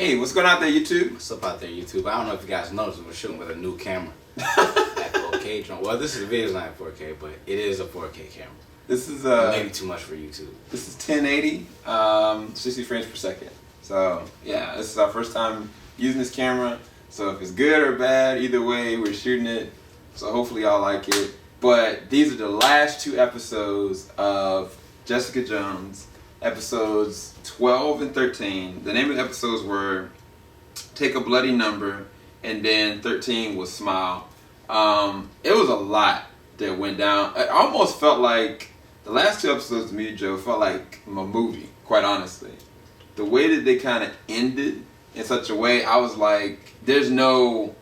Hey, what's going on out there, YouTube? What's up out there, YouTube? I don't know if you guys noticed, we're shooting with a new camera. That 4K drone. Well, this is the video's not 4K, but it is a 4K camera. This is maybe too much for YouTube. This is 1080, 60 frames per second. So yeah, this is our first time using this camera. So if it's good or bad, either way, we're shooting it. So hopefully y'all like it. But these are the last two episodes of Jessica Jones, episodes 12 and 13. The name of the episodes were Take a Bloody Number, and then 13 was Smile. It was a lot that went down. It almost felt like the last two episodes to me, Joe, felt like a movie, quite honestly. The way that they kind of ended in such a way, I was like, there's no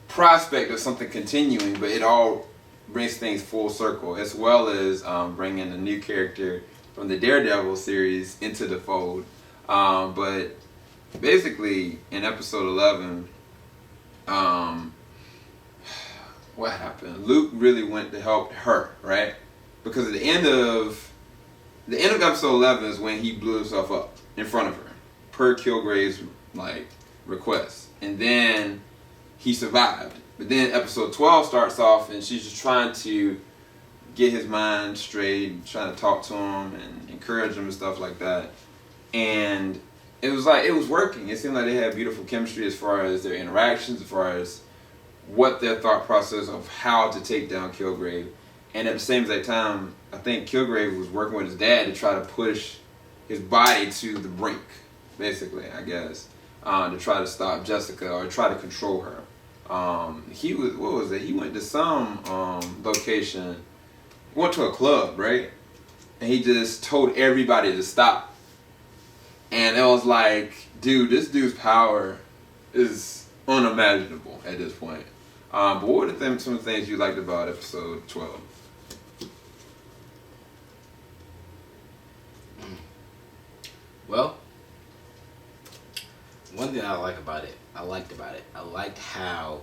prospect of something continuing, but it all brings things full circle, as well as bringing a new character from the Daredevil series into the fold. But basically, in episode 11, what happened? Luke really went to help her, right? Because at the end of episode 11 is when he blew himself up in front of her, per Kilgrave's request, and then he survived. But then episode 12 starts off, and she's just trying to get his mind straight, trying to talk to him and encourage him and stuff like that. And it was like, it was working. It seemed like they had beautiful chemistry as far as their interactions, as far as what their thought process of how to take down Kilgrave. And at the same exact time, I think Kilgrave was working with his dad to try to push his body to the brink, basically, I guess, to try to stop Jessica or try to control her. He was, what was it? He went to some location. He went to a club, right? And he just told everybody to stop. And it was like, dude, this dude's power is unimaginable at this point. But what were some of the things you liked about episode 12? Well, one thing I liked about it, I liked how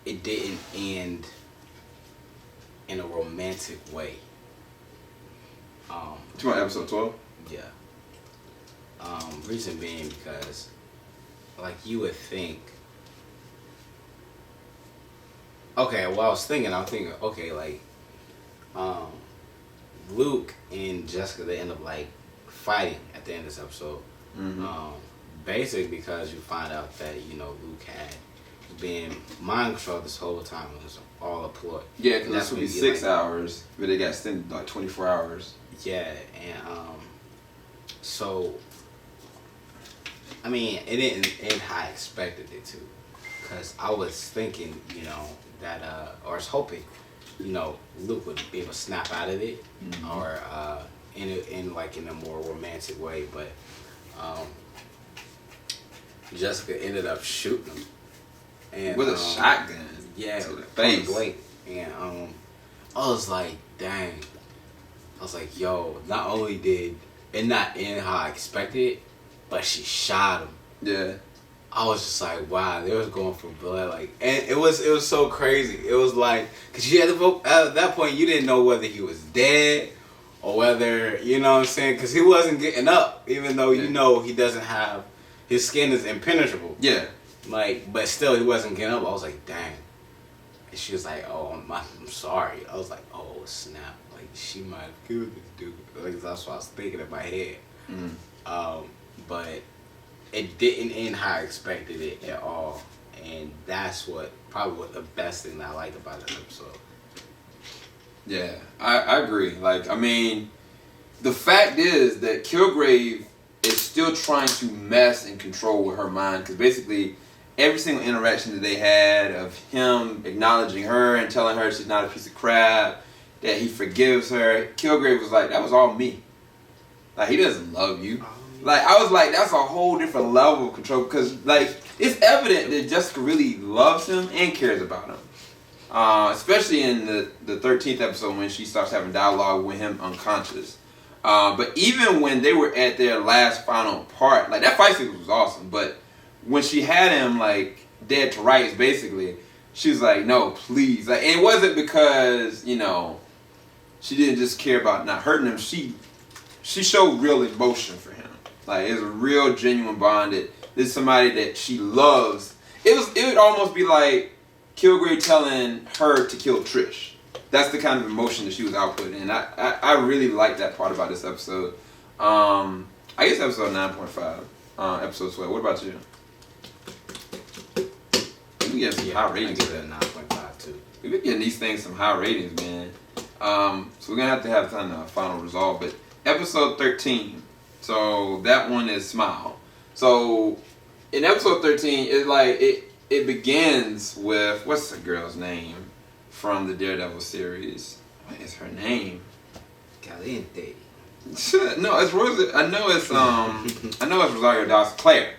it didn't end in a romantic way. You want episode 12? Yeah. Reason being because, like, you would think. Okay, well, I was thinking, okay, like, Luke and Jessica, they end up fighting at the end of this episode. Mm-hmm. Basically because you find out that, Luke had been mind controlled this whole time. It was all a ploy. Yeah, because this would be 6 hours, but they got extended 24 hours. Yeah, and so, I mean, it didn't end how I expected it to. Because I was thinking, that, or I was hoping, Luke would be able to snap out of it, mm-hmm. or in a more romantic way, but Jessica ended up shooting him, and with a shotgun. Yeah, to the face. Blank. And I was like, dang. I was like, yo, not only did it not end how I expected, but she shot him. Yeah. I was just like, wow, they was going for blood, and it was so crazy. It was like, cause you had to vote at that point. You didn't know whether he was dead or whether, you know what I'm saying, cause he wasn't getting up, even though he doesn't have, his skin is impenetrable. Yeah. But still, he wasn't getting up. I was like, dang. And she was like, oh, I'm sorry. I was like, oh snap, she might have killed this dude. That's what I was thinking in my head. Mm. But it didn't end how I expected it at all, and that's probably the best thing that I liked about this episode. Yeah, I agree. I mean, the fact is that Kilgrave is still trying to mess and control with her mind, because basically every single interaction that they had of him acknowledging her and telling her she's not a piece of crap, that he forgives her, Kilgrave was like, that was all me. He doesn't love you. I was like, that's a whole different level of control, because it's evident that Jessica really loves him and cares about him. Especially in the 13th episode when she starts having dialogue with him unconscious. But even when they were at their last final part, that fight sequence was awesome, but when she had him dead to rights, basically, she was like, no, please. And it wasn't because, she didn't just care about not hurting him. She showed real emotion for him. Like it's a real genuine bond. That this is somebody that she loves. It would almost be like Kilgrave telling her to kill Trish. That's the kind of emotion that she was outputting, and I really like that part about this episode. I guess episode 9.5, episode 12. What about you? We get some high ratings. I give it a 9.5 too. We've been getting these things some high ratings, man. So we're gonna have time to final resolve. But episode 13. So that one is Smile. So in episode 13, it begins with, what's the girl's name from the Daredevil series? What is her name? Caliente. No, it's Rosa. I know it's Rosario Dawson. Claire.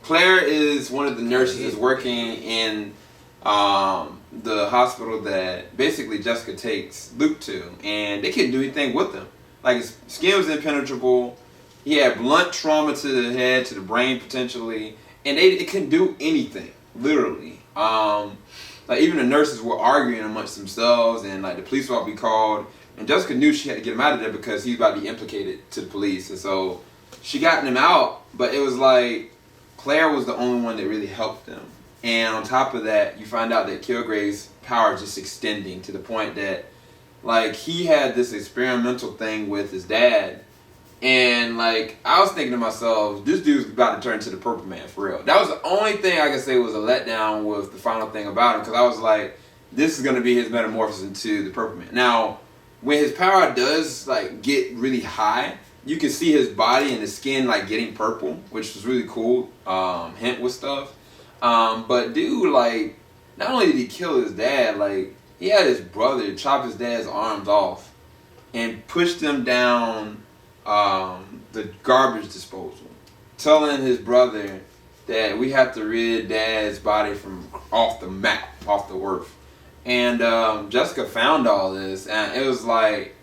Claire is one of the nurses that's working in the hospital that basically Jessica takes Luke to, and they couldn't do anything with him. Like his skin was impenetrable. He had blunt trauma to the head, to the brain potentially, and they couldn't do anything, literally. Like even the nurses were arguing amongst themselves, and like the police were about to be called, and Jessica knew she had to get him out of there because he was about to be implicated to the police, and so she got him out. But it was like Claire was the only one that really helped them, and on top of that, you find out that Kilgrave's power is just extending to the point that like he had this experimental thing with his dad. And like I was thinking to myself, this dude's about to turn into the Purple Man for real. That was the only thing I could say was a letdown with the final thing about him, because I was like, this is gonna be his metamorphosis into the Purple Man. Now, when his power does like get really high, you can see his body and his skin like getting purple, which was really cool. Hint with stuff. But dude, like, not only did he kill his dad, like he had his brother chop his dad's arms off and pushed him down the garbage disposal, telling his brother that we have to rid Dad's body from off the map, off the earth. And Jessica found all this, and it was like,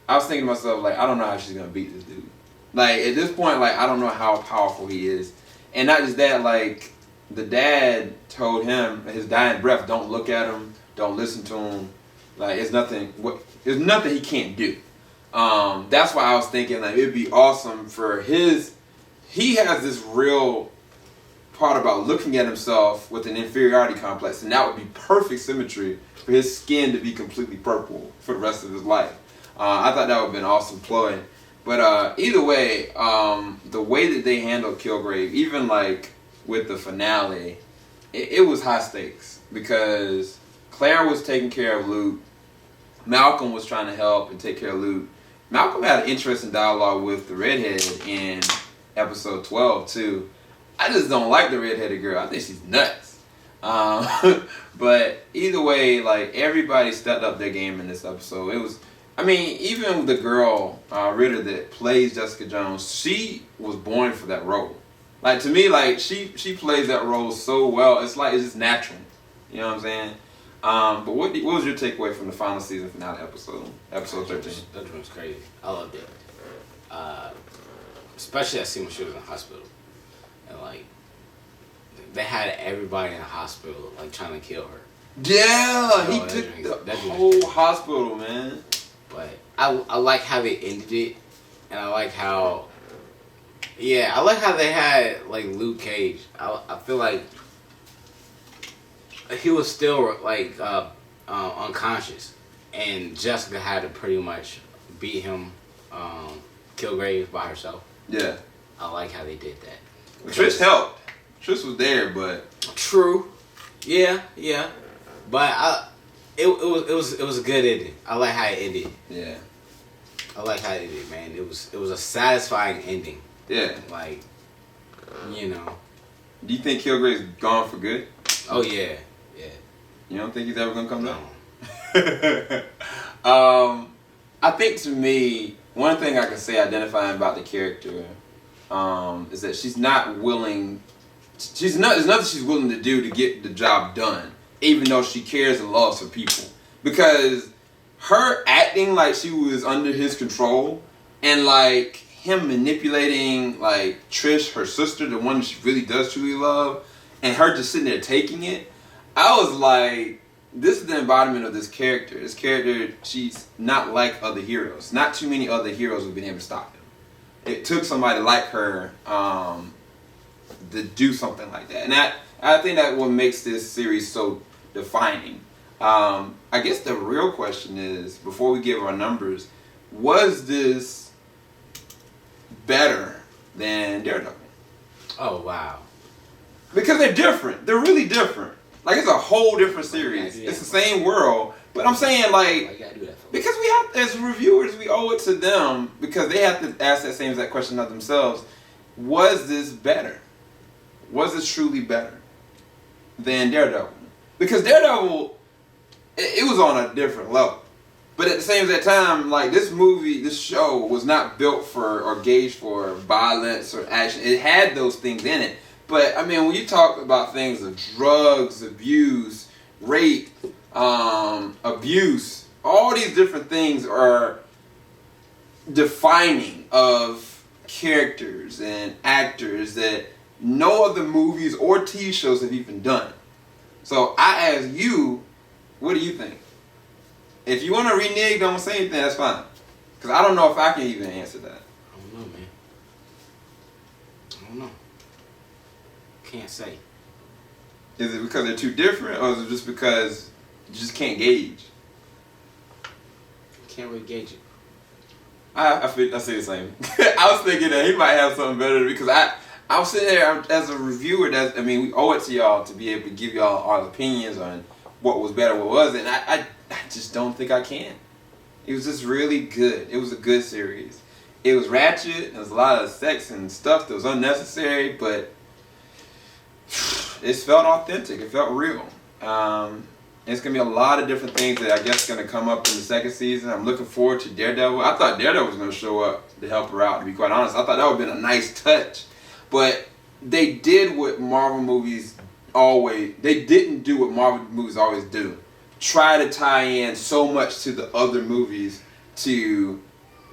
I was thinking to myself, like, I don't know how she's gonna beat this dude. Like at this point, like I don't know how powerful he is. And not just that, like the dad told him his dying breath, don't look at him, don't listen to him. Like there's nothing he can't do. That's why I was thinking like it'd be awesome for he has this real part about looking at himself with an inferiority complex, and that would be perfect symmetry for his skin to be completely purple for the rest of his life. I thought that would have been an awesome ploy. But either way, the way that they handled Kilgrave, even like with the finale, it was high stakes because Claire was taking care of Luke. Malcolm was trying to help and take care of Luke. Malcolm had an interesting dialogue with the redhead in episode 12 too. I just don't like the redheaded girl. I think she's nuts. But either way, like everybody stepped up their game in this episode. It was, I mean, even the girl Ritter that plays Jessica Jones, she was born for that role. Like to me, like she plays that role so well. It's like it's just natural. You know what I'm saying? But what was your takeaway from the final season finale episode 13? That was crazy. I loved it. Especially I see when she was in the hospital, and like they had everybody in the hospital like trying to kill her. Yeah, he took the whole hospital, man. But I like how they ended it, and I like how they had like Luke Cage. I feel like he was still like unconscious, and Jessica had to pretty much beat him, Kilgrave by herself. Yeah, I like how they did that. Trish helped. Trish was there, but true. Yeah. But it was a good ending. I like how it ended. Yeah, I like how it ended, man. It was a satisfying ending. Yeah, like, you know. Do you think Kilgrave's gone for good? Oh yeah. You don't think he's ever gonna come back? I think to me, one thing I can say identifying about the character is that she's not willing. There's nothing she's willing to do to get the job done, even though she cares and loves her people. Because her acting like she was under his control, and like him manipulating like Trish, her sister, the one she really does truly love, and her just sitting there taking it. I was like, this is the embodiment of this character. This character, she's not like other heroes. Not too many other heroes have been able to stop him. it took somebody like her to do something like that. And I think that what makes this series so defining. I guess the real question is, before we give our numbers, was this better than Daredevil? Oh, wow. Because they're different. They're really different. Like, it's a whole different series. It's the same world. But I'm saying, like, because we have, as reviewers, we owe it to them, because they have to ask that same exact question of themselves. Was this better? Was this truly better than Daredevil? Because Daredevil, it was on a different level. But at the same time, like, this movie, this show was not built for or gauged for violence or action. It had those things in it. But, I mean, when you talk about things of drugs, abuse, rape, abuse, all these different things are defining of characters and actors that no other movies or TV shows have even done. So I ask you, what do you think? If you want to renege, don't say anything, that's fine. Because I don't know if I can even answer that. I don't know, man. I don't know. Can't say. Is it because they're too different, or is it just because you just can't gauge? Can't really gauge it. I say the same. I was thinking that he might have something better because I was sitting there as a reviewer. We owe it to y'all to be able to give y'all our opinions on what was better, what wasn't. I just don't think I can. It was just really good. It was a good series. It was ratchet. There was a lot of sex and stuff that was unnecessary, but it felt authentic. It felt real. It's going to be a lot of different things that I guess going to come up in the second season. I'm looking forward to Daredevil. I thought Daredevil was going to show up to help her out, to be quite honest. I thought that would have been a nice touch. But they did what Marvel movies they didn't do what Marvel movies always do. Try to tie in so much to the other movies to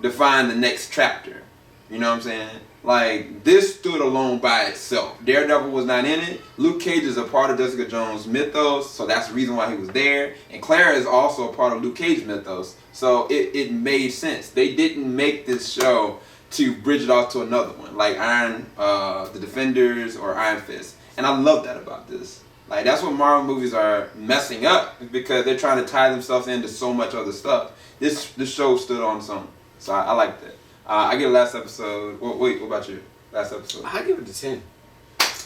define the next chapter. You know what I'm saying? Like, this stood alone by itself. Daredevil was not in it. Luke Cage is a part of Jessica Jones' mythos, so that's the reason why he was there. And Clara is also a part of Luke Cage's mythos, so it made sense. They didn't make this show to bridge it off to another one, like The Defenders or Iron Fist. And I love that about this. Like, that's what Marvel movies are messing up, because they're trying to tie themselves into so much other stuff. This show stood on something, so I like that. I give it last episode. Wait, what about you? Last episode? I give it a 10.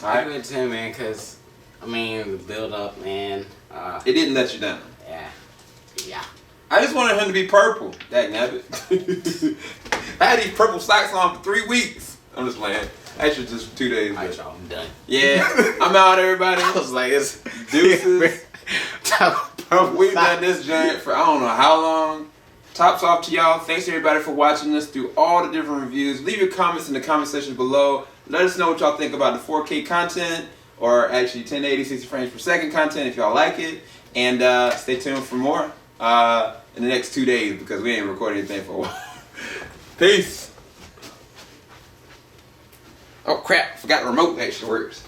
I give it a 10, man, because, the build up, man. It didn't let you down. Yeah. I just wanted him to be purple. Dagnabbit. I had these purple socks on for 3 weeks. I'm just playing. Actually, just 2 days. Alright, y'all, I'm done. Yeah, I'm out, everybody. I was like, it's deuces. We've done this joint for I don't know how long. Tops off to y'all. Thanks everybody for watching us through all the different reviews. Leave your comments in the comment section below. Let us know what y'all think about the 4K content, or actually 1080 60 frames per second content if y'all like it. And stay tuned for more in the next 2 days, because we ain't recording anything for a while. Peace. Oh crap, forgot the remote actually works.